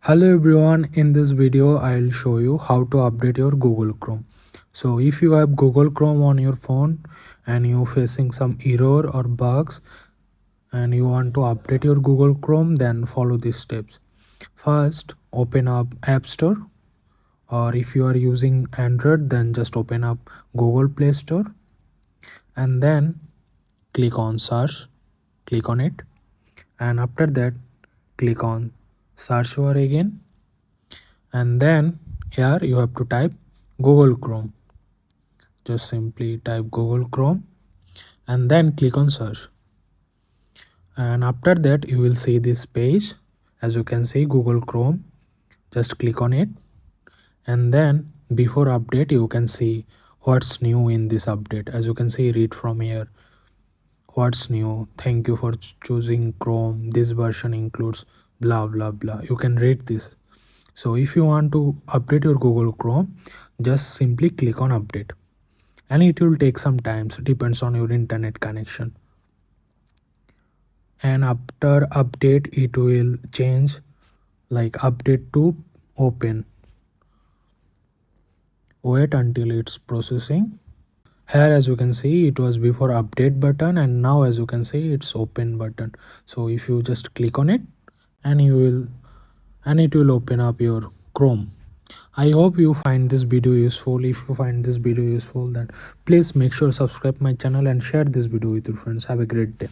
Hello everyone, in this video I'll show you how to update your Google Chrome. So if you have Google Chrome on your phone and you're facing some error or bugs and you want to update your Google Chrome, then follow these steps. First, open up App Store, or if you are using Android, then just open up Google Play Store and then click on search, click on it, and after that click on search bar again, and then here you have to type Google Chrome. Just simply type Google Chrome and then click on search, and after that you will see this page. As you can see, Google Chrome, just click on it, and then before update you can see what's new in this update. As you can see, read from here, what's new, thank you for choosing Chrome, this version includes blah blah blah. You can read this. So if you want to update your Google Chrome, just simply click on update, and it will take some time, so depends on your internet connection. And after update it will change, like update to open. Wait until it's processing. Here as you can see, it was before update button, and now as you can see it's open button. So if you just click on it, and it will open up your Chrome. I hope you find this video useful. If you find this video useful, then please make sure subscribe my channel and share this video with your friends. Have a great day.